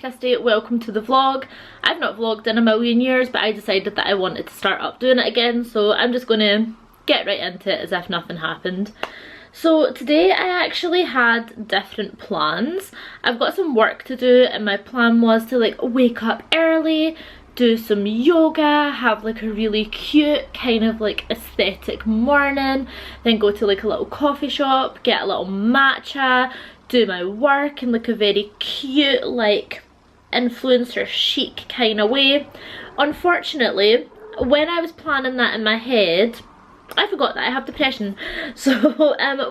Kristy, welcome to the vlog. I've not vlogged in a million years, but I decided that I wanted to start up doing it again, so I'm just gonna get right into it as if nothing happened. So today I actually had different plans. I've got some work to do and my plan was to like wake up early, do some yoga, have like a really cute kind of like aesthetic morning, then go to like a little coffee shop, get a little matcha, do my work in like a very cute like influencer chic kind of way. Unfortunately, when I was planning that in my head, I forgot that I have depression, so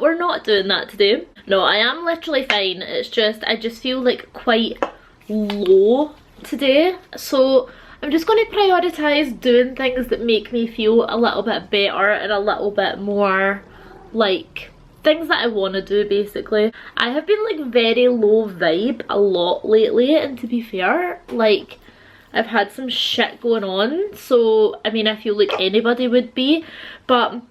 we're not doing that today. No, I am literally fine, it's just I just feel like quite low today, so I'm just going to prioritise doing things that make me feel a little bit better and a little bit more like things that I want to do basically. I have been like very low vibe a lot lately, and to be fair, like I've had some shit going on, so I mean I feel like anybody would be, but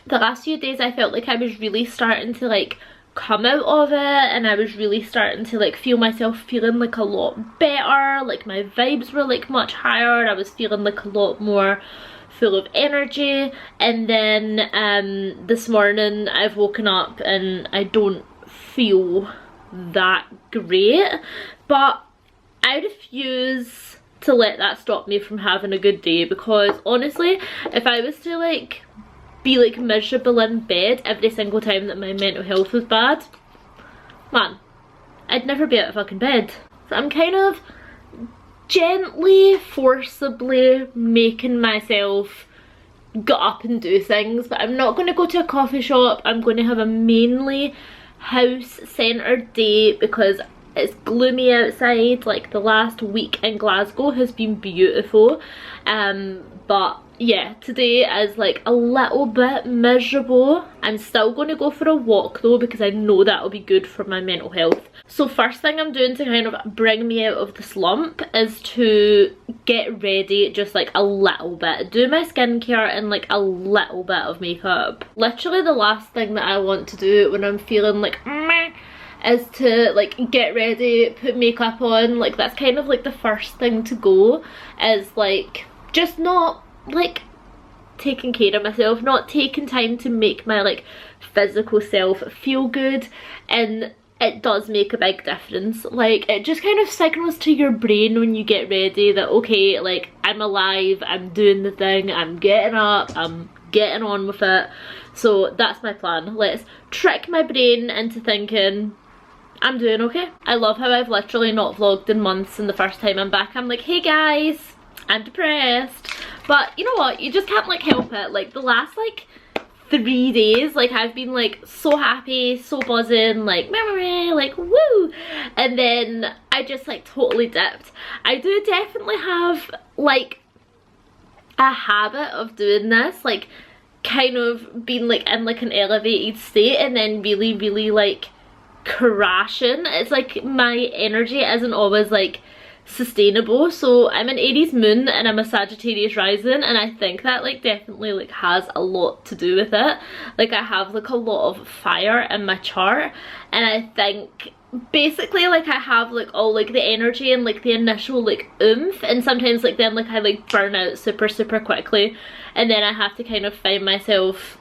the last few days I felt like I was really starting to like come out of it, and I was really starting to like feel myself feeling like a lot better, like my vibes were like much higher, I was feeling like a lot more full of energy. And then this morning I've woken up and I don't feel that great, but I refuse to let that stop me from having a good day, because honestly if I was to like be like miserable in bed every single time that my mental health was bad, man, I'd never be out of fucking bed. So I'm kind of gently, forcibly making myself get up and do things, but I'm not going to go to a coffee shop. I'm going to have a mainly house centered day because it's gloomy outside. Like the last week in Glasgow has been beautiful, but yeah, today is like a little bit miserable. I'm still going to go for a walk though, because I know that'll be good for my mental health. So first thing I'm doing to kind of bring me out of the slump is to get ready just like a little bit, do my skincare and like a little bit of makeup. Literally the last thing that I want to do when I'm feeling like meh is to like get ready, put makeup on. Like that's kind of like the first thing to go, is like just not like taking care of myself, not taking time to make my like physical self feel good. And it does make a big difference. Like it just kind of signals to your brain when you get ready that okay, like I'm alive, I'm doing the thing, I'm getting up, I'm getting on with it. So that's my plan. Let's trick my brain into thinking I'm doing okay. I love how I've literally not vlogged in months, and the first time I'm back I'm like, hey guys, I'm depressed. But you know what, you just can't like help it. Like the last like 3 days, like I've been like so happy, so buzzing, like memory, like woo, and then I just like totally dipped. I do definitely have like a habit of doing this, like kind of being like in like an elevated state and then really like crashing. It's like my energy isn't always like sustainable. So I'm an Aries moon and I'm a Sagittarius rising, and I think that like definitely like has a lot to do with it. Like I have like a lot of fire in my chart, and I think basically like I have like all like the energy and like the initial like oomph, and sometimes like then like I like burn out super quickly, and then I have to kind of find myself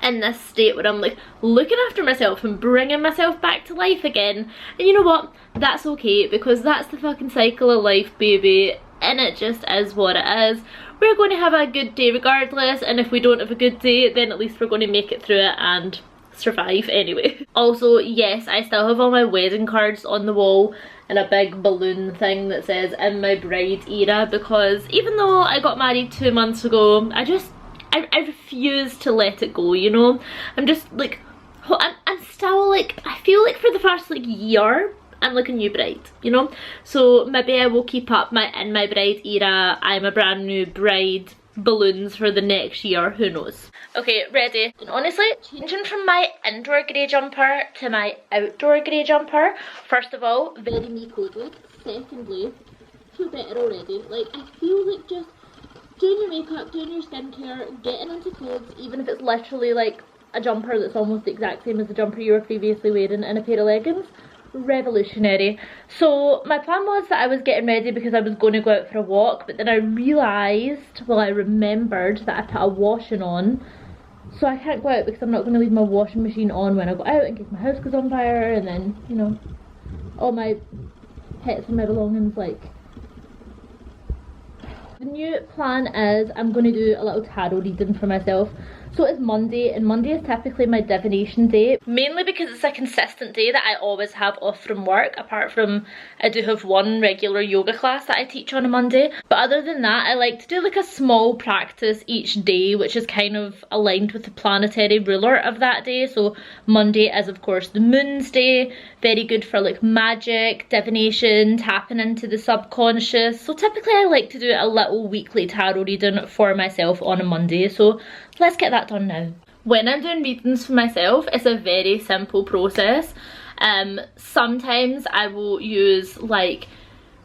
in this state where I'm like looking after myself and bringing myself back to life again. And you know what, that's okay, because that's the fucking cycle of life, baby, and it just is what it is. We're going to have a good day regardless, and if we don't have a good day then at least we're going to make it through it and survive anyway. Also, yes, I still have all my wedding cards on the wall and a big balloon thing that says in my bride era, because even though I got married 2 months ago, I refuse to let it go, you know? I'm just like, I'm still like, I feel like for the first like year, I'm like a new bride, you know? So maybe I will keep up my in my bride era, I'm a brand new bride balloons for the next year, who knows. Okay, ready. And honestly, changing from my indoor grey jumper to my outdoor grey jumper. First of all, very me coded. Secondly, feel better already. Like, I feel like just doing your makeup, doing your skincare, getting into clothes, even if it's literally like a jumper that's almost the exact same as the jumper you were previously wearing and a pair of leggings, revolutionary. So my plan was that I was getting ready because I was going to go out for a walk, but then I realised, well, I remembered that I put a washing on, so I can't go out because I'm not going to leave my washing machine on when I go out in case my house goes on fire, and then, you know, all my pets and my belongings, like. The new plan is I'm going to do a little tarot reading for myself. So it's Monday, and Monday is typically my divination day, mainly because it's a consistent day that I always have off from work, apart from I do have one regular yoga class that I teach on a Monday. But other than that, I like to do like a small practice each day, which is kind of aligned with the planetary ruler of that day. So Monday is of course the moon's day, very good for like magic, divination, tapping into the subconscious. So typically I like to do a little weekly tarot reading for myself on a Monday, so let's get that done now. When I'm doing readings for myself, it's a very simple process. Sometimes I will use like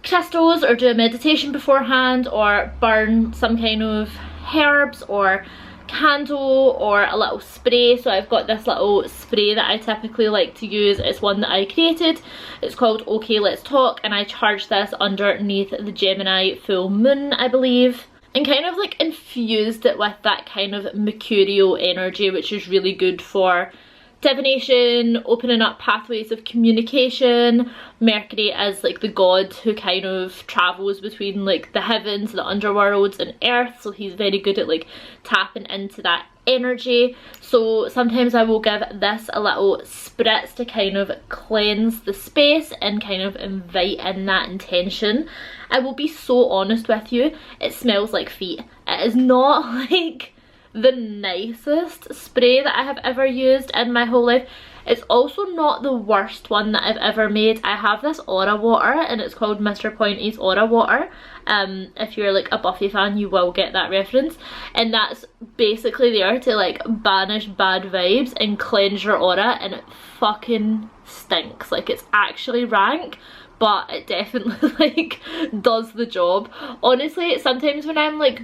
crystals or do a meditation beforehand, or burn some kind of herbs or candle or a little spray. So I've got this little spray that I typically like to use. It's one that I created. It's called Okay Let's Talk, and I charge this underneath the Gemini full moon, I believe, and kind of like infused it with that kind of mercurial energy, which is really good for divination, opening up pathways of communication. Mercury is like the god who kind of travels between like the heavens, the underworlds and earth, so he's very good at like tapping into that energy. So sometimes I will give this a little spritz to kind of cleanse the space and kind of invite in that intention. I will be so honest with you, it smells like feet. It is not like the nicest spray that I have ever used in my whole life. It's also not the worst one that I've ever made. I have this aura water, and it's called Mr. Pointy's aura water. If you're like a Buffy fan, you will get that reference, and that's basically there to like banish bad vibes and cleanse your aura, and it fucking stinks. Like, it's actually rank, but it definitely like does the job. Honestly, sometimes when I'm like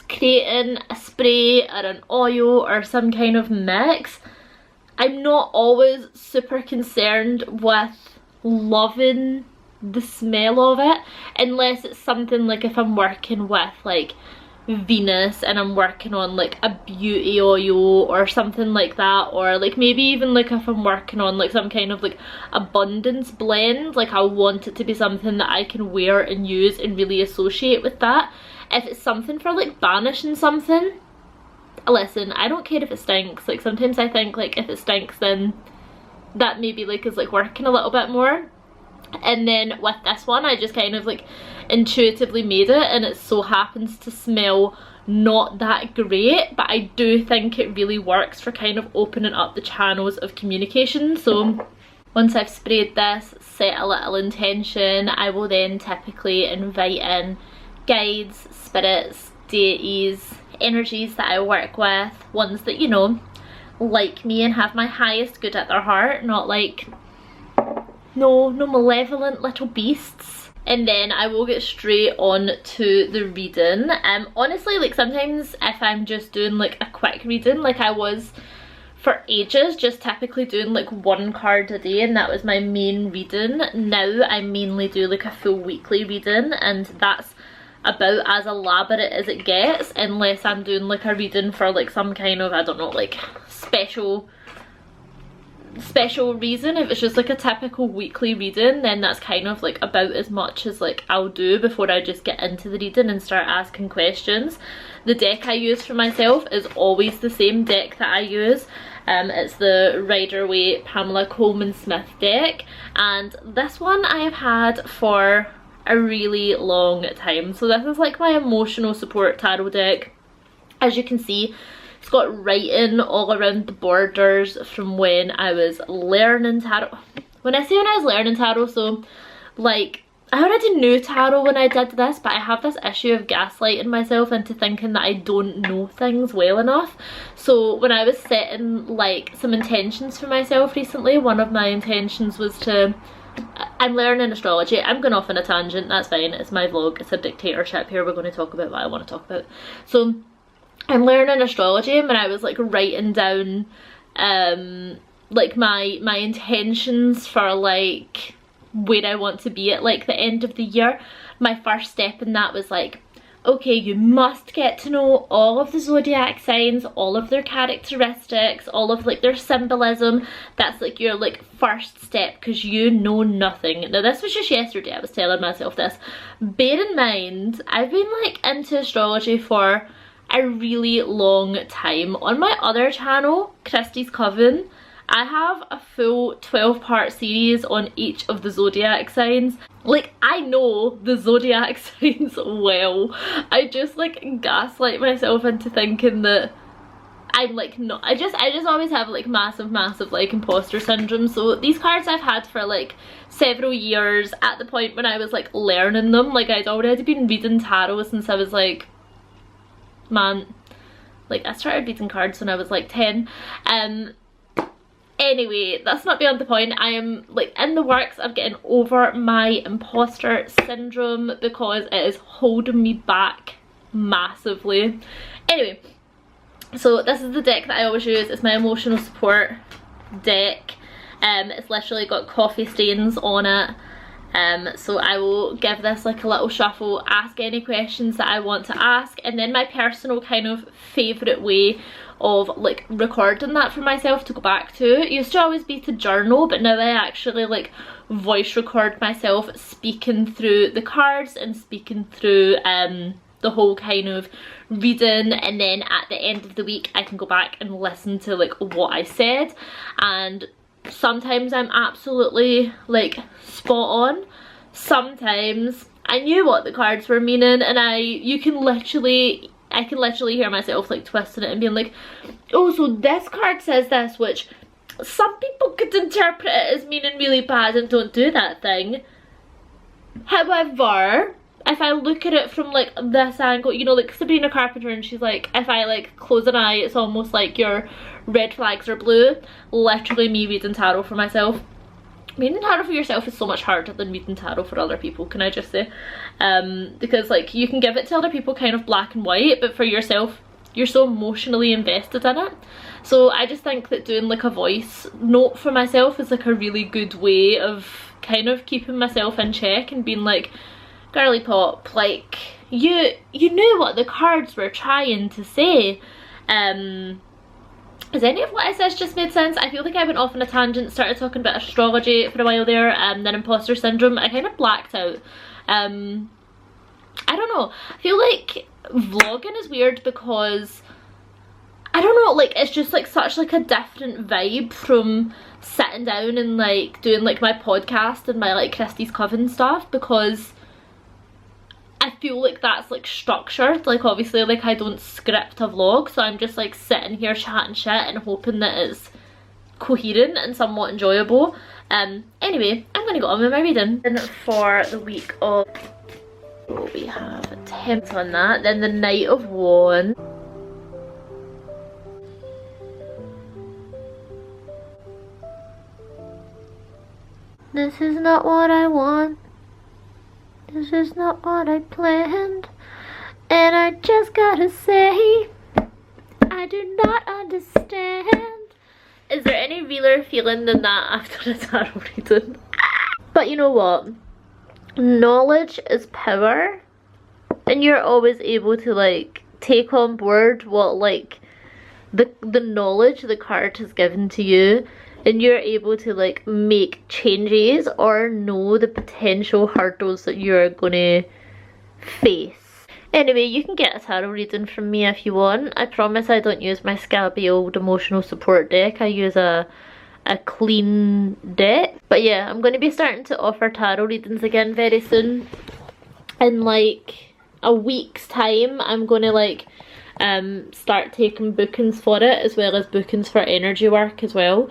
creating a spray or an oil or some kind of mix, I'm not always super concerned with loving the smell of it, unless it's something like if I'm working with like Venus and I'm working on like a beauty oil or something like that, or like maybe even like if I'm working on like some kind of like abundance blend, like I want it to be something that I can wear and use and really associate with that. If it's something for like banishing something, listen, I don't care if it stinks. Like sometimes I think like if it stinks, then that maybe like is like working a little bit more. And then with this one, I just kind of like intuitively made it, and it so happens to smell not that great, but I do think it really works for kind of opening up the channels of communication. So once I've sprayed this, set a little intention, I will then typically invite in guides, spirits, deities, energies that I work with, ones that, you know, like me and have my highest good at their heart, not like no malevolent little beasts. And then I will get straight on to the reading. Honestly, like sometimes if I'm just doing like a quick reading, like I was for ages just typically doing like one card a day, and that was my main reading. Now I mainly do like a full weekly reading, and that's about as elaborate as it gets, unless I'm doing like a reading for like some kind of, I don't know, like special reason. If it's just like a typical weekly reading, then that's kind of like about as much as like I'll do before I just get into the reading and start asking questions. The deck I use for myself is always the same deck that I use. It's the Rider-Waite Pamela Coleman Smith deck, and this one I have had for a really long time. So this is like my emotional support tarot deck. As you can see, it's got writing all around the borders from when I was learning tarot. When I say when I was learning tarot, so like I already knew tarot when I did this, but I have this issue of gaslighting myself into thinking that I don't know things well enough. So when I was setting like some intentions for myself recently, one of my intentions was to, I'm learning astrology. I'm going off on a tangent, that's fine, it's my vlog, it's a dictatorship here, we're going to talk about what I want to talk about. So I'm learning astrology, and when I was like writing down like my intentions for like where I want to be at like the end of the year, my first step in that was like, okay, you must get to know all of the zodiac signs, all of their characteristics, all of like their symbolism. That's like your like first step, because you know nothing. Now this was just yesterday I was telling myself this. Bear in mind, I've been like into astrology for a really long time. On my other channel, Kristy's Coven, I have a full 12-part series on each of the zodiac signs. Like, I know the zodiac signs well. I just like gaslight myself into thinking that I'm like not. I just always have like massive like imposter syndrome. So these cards I've had for like several years. At the point when I was like learning them, like I'd already been reading tarot since I was like, man, like I started reading cards when I was like 10. Anyway, that's not beyond the point. I am like in the works of getting over my imposter syndrome because it is holding me back massively. Anyway, so this is the deck that I always use. It's my emotional support deck. It's literally got coffee stains on it. So I will give this like a little shuffle, ask any questions that I want to ask, and then my personal kind of favourite way of like recording that for myself to go back to, it used to always be to journal, but now I actually like voice record myself speaking through the cards and speaking through the whole kind of reading, and then at the end of the week I can go back and listen to like what I said, and sometimes I'm absolutely like spot on. Sometimes I knew what the cards were meaning, and I can literally hear myself like twisting it and being like, oh, so this card says this, which some people could interpret it as meaning really bad and don't do that thing. However, if I look at it from like this angle, you know, like Sabrina Carpenter, and she's like, if I like close an eye, it's almost like your red flags are blue. Literally me reading tarot for myself. Reading tarot for yourself is so much harder than reading tarot for other people, can I just say? Because like you can give it to other people kind of black and white, but for yourself you're so emotionally invested in it. So I just think that doing like a voice note for myself is like a really good way of kind of keeping myself in check and being like, girly pop, like you knew what the cards were trying to say. Has any of what I said just made sense? I feel like I went off on a tangent, started talking about astrology for a while there, and then imposter syndrome. I kind of blacked out. I don't know. I feel like vlogging is weird because, I don't know, like it's just like such like a different vibe from sitting down and like doing like my podcast and my like Kristy's Coven stuff, because I feel like that's like structured. Like obviously like I don't script a vlog, so I'm just like sitting here chatting shit and hoping that it's coherent and somewhat enjoyable. Anyway, I'm gonna go on with my reading. And for the week of, so we have 10 on that, then the Knight of Wands. This is not what I want. This is not what I planned, and I just gotta say, I do not understand. Is there any realer feeling than that after a tarot reading? But you know what? Knowledge is power, and you're always able to like take on board what like the knowledge the card has given to you, and you're able to like make changes or know the potential hurdles that you're gonna face. Anyway, you can get a tarot reading from me if you want. I promise I don't use my scabby old emotional support deck. I use a clean deck. But yeah, I'm going to be starting to offer tarot readings again very soon. In like a week's time, I'm going to like start taking bookings for it, as well as bookings for energy work as well.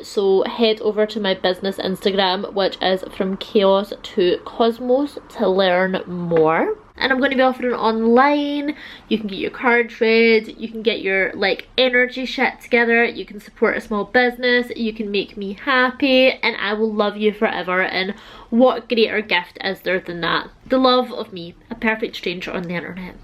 So head over to my business Instagram, which is From Chaos to Cosmos, to learn more. And I'm going to be offering online. You can get your cards read, you can get your like energy shit together, you can support a small business, you can make me happy, and I will love you forever. And what greater gift is there than that? The love of me, a perfect stranger on the internet.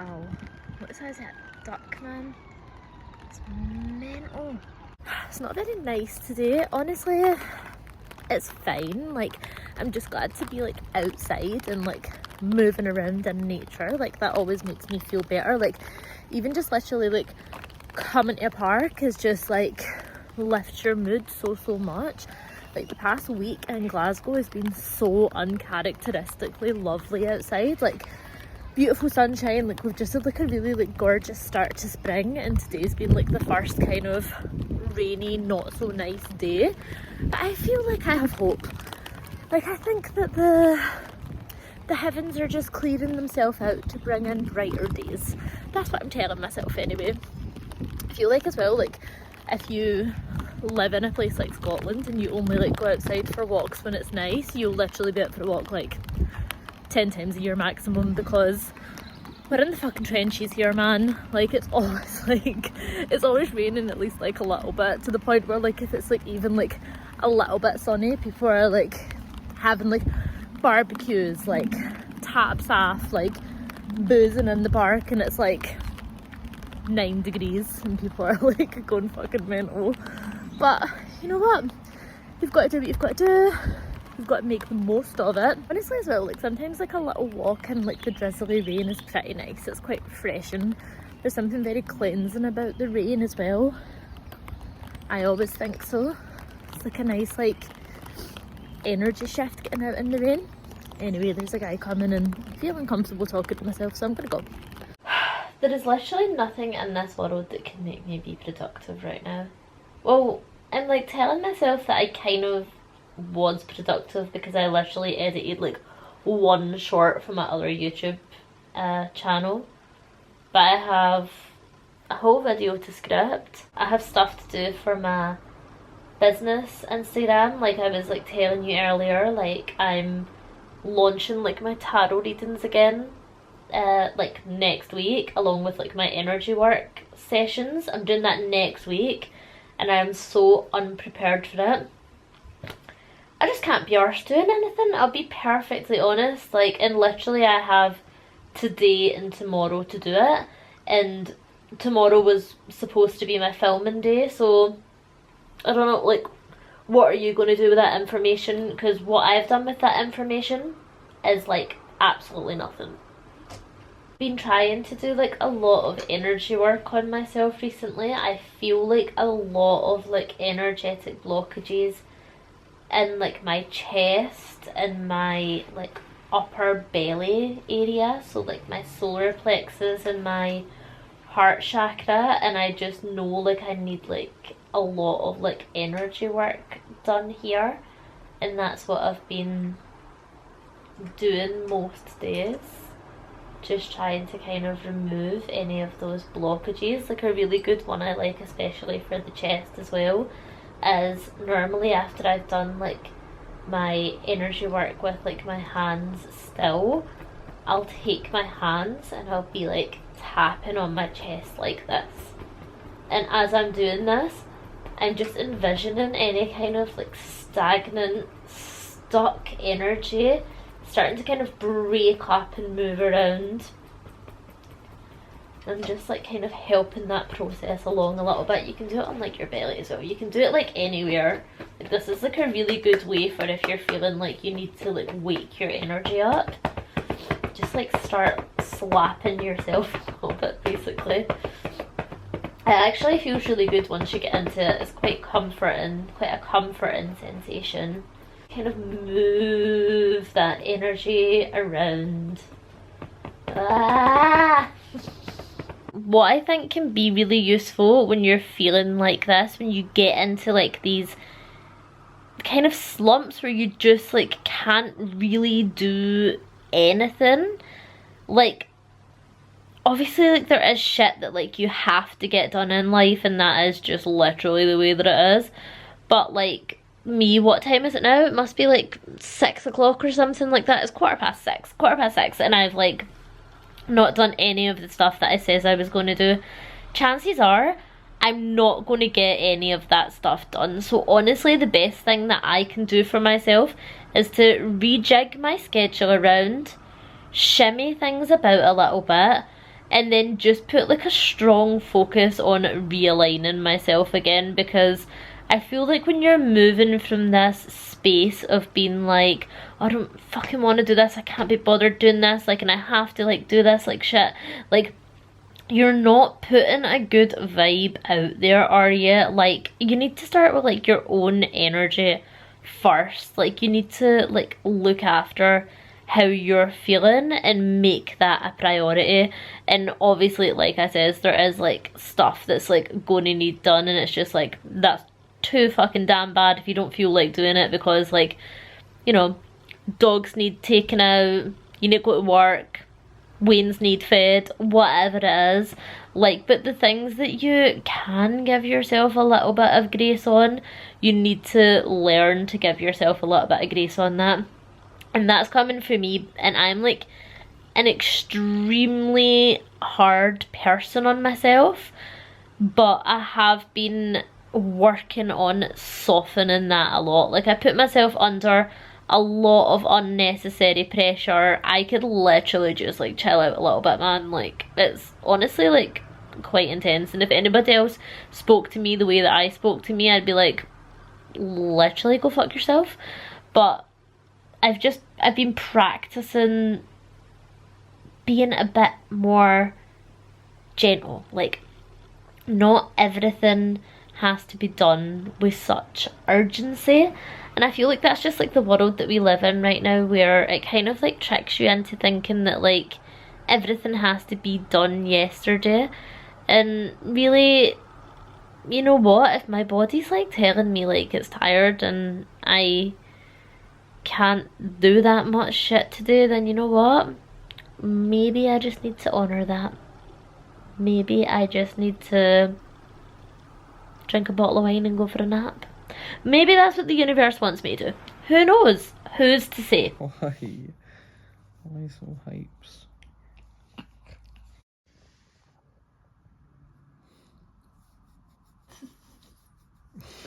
Wow. What size is that? Duck, man? It's mental. It's not very nice today, honestly. It's fine. Like, I'm just glad to be like outside and like moving around in nature. Like, that always makes me feel better. Like, even just literally like coming to a park is just like lifts your mood so much. Like, the past week in Glasgow has been so uncharacteristically lovely outside. Like, beautiful sunshine. Like, we've just had like a really like gorgeous start to spring, and today's been like the first kind of rainy, not so nice day. But I feel like I have hope. Like, I think that the heavens are just clearing themselves out to bring in brighter days. That's what I'm telling myself anyway. I feel like as well, like, if you live in a place like Scotland and you only like go outside for walks when it's nice, you'll literally be out for a walk like 10 times a year maximum, because we're in the fucking trenches here, man. Like, it's always raining at least like a little bit, to the point where like if it's like even like a little bit sunny, people are like having like barbecues, like taps off, like boozing in the park, and it's like 9 degrees and people are like going fucking mental. But you know what, you've got to do what you've got to do. You've got to make the most of it. Honestly as well, like sometimes like a little walk in like the drizzly rain is pretty nice. It's quite refreshing. There's something very cleansing about the rain as well. I always think so. It's like a nice like energy shift getting out in the rain. Anyway, there's a guy coming and I feel uncomfortable talking to myself, so I'm gonna go. There is literally nothing in this world that can make me be productive right now. Well, I'm like telling myself that I kind of was productive because I literally edited like one short for my other YouTube channel, but I have a whole video to script. I have stuff to do for my business Instagram. Like I was like telling you earlier, like I'm launching like my tarot readings again like next week, along with like my energy work sessions. I'm doing that next week and I am so unprepared for it. I just can't be arsed doing anything, I'll be perfectly honest. Like, and literally I have today and tomorrow to do it, and tomorrow was supposed to be my filming day, so I don't know, like, what are you going to do with that information? Because what I've done with that information is like absolutely nothing. Been trying to do like a lot of energy work on myself recently. I feel like a lot of like energetic blockages in like my chest and my like upper belly area, so like my solar plexus and my heart chakra, and I just know like I need like a lot of like energy work done here, and that's what I've been doing most days, just trying to kind of remove any of those blockages. Like a really good one I like, especially for the chest as well, is normally after I've done like my energy work with like my hands still, I'll take my hands and I'll be like tapping on my chest like this, and as I'm doing this I'm just envisioning any kind of like stagnant, stuck energy starting to kind of break up and move around, and just like kind of helping that process along a little bit. You can do it on like your belly as well, you can do it like anywhere. Like, this is like a really good way for if you're feeling like you need to like wake your energy up, just like start slapping yourself a little bit basically. It actually feels really good once you get into it. It's quite comforting, quite a comforting sensation. Kind of move that energy around. What I think can be really useful when you're feeling like this, when you get into like these kind of slumps where you just like can't really do anything, like obviously like there is shit that like you have to get done in life, and that is just literally the way that it is. But like me, what time is it now? It must be like 6 o'clock or something like that. It's quarter past six, and I've like not done any of the stuff that I says I was going to do. Chances are I'm not going to get any of that stuff done. So honestly, the best thing that I can do for myself is to rejig my schedule around, shimmy things about a little bit, and then just put like a strong focus on realigning myself again, because I feel like when you're moving from this space of being like, I don't fucking want to do this, I can't be bothered doing this, like, and I have to like do this, like shit, like, you're not putting a good vibe out there, are you? Like, you need to start with like your own energy first. Like, you need to like look after how you're feeling and make that a priority. And obviously, like I said, there is like stuff that's like going to need done, and it's just like, that's too fucking damn bad if you don't feel like doing it, because like, you know, dogs need taken out, you need to go to work, Wayne's need fed, whatever it is. Like, but the things that you can give yourself a little bit of grace on, you need to learn to give yourself a little bit of grace on that. And that's coming from me, and I'm like an extremely hard person on myself, but I have been working on softening that a lot. Like, I put myself under a lot of unnecessary pressure. I could literally just like chill out a little bit, man. Like, it's honestly like quite intense, and if anybody else spoke to me the way that I spoke to me, I'd be like, literally go fuck yourself. But I've been practicing being a bit more gentle. Like, not everything has to be done with such urgency, and I feel like that's just like the world that we live in right now, where it kind of like tricks you into thinking that like everything has to be done yesterday. And really, you know what, if my body's like telling me like it's tired and I can't do that much shit today, then you know what, maybe I just need to honor that. Maybe I just need to drink a bottle of wine and go for a nap. Maybe that's what the universe wants me to do. Who knows? Who's to say? Why? Why so hypes?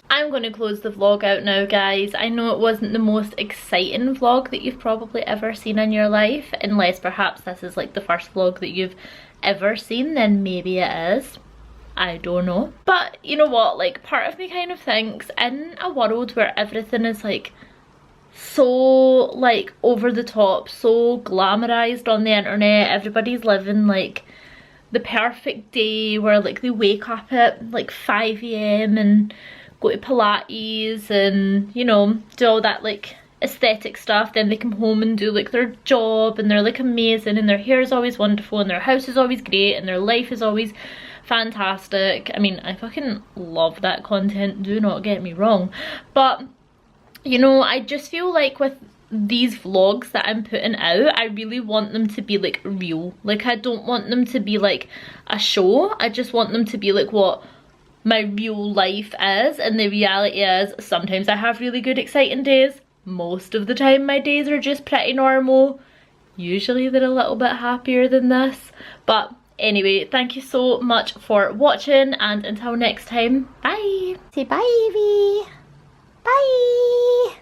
I'm going to close the vlog out now, guys. I know it wasn't the most exciting vlog that you've probably ever seen in your life, unless perhaps this is like the first vlog that you've ever seen, then maybe it is. I don't know. But you know what, like, part of me kind of thinks, in a world where everything is like so like over the top, so glamorized on the internet, everybody's living like the perfect day where like they wake up at like 5 AM and go to Pilates and, you know, do all that like aesthetic stuff, then they come home and do like their job and they're like amazing and their hair is always wonderful and their house is always great and their life is always fantastic. I mean, I fucking love that content, do not get me wrong, but you know, I just feel like with these vlogs that I'm putting out, I really want them to be like real. Like, I don't want them to be like a show, I just want them to be like what my real life is. And the reality is, sometimes I have really good exciting days, most of the time my days are just pretty normal, usually they're a little bit happier than this. But anyway, thank you so much for watching, and until next time, bye. Say bye, Evie. Bye.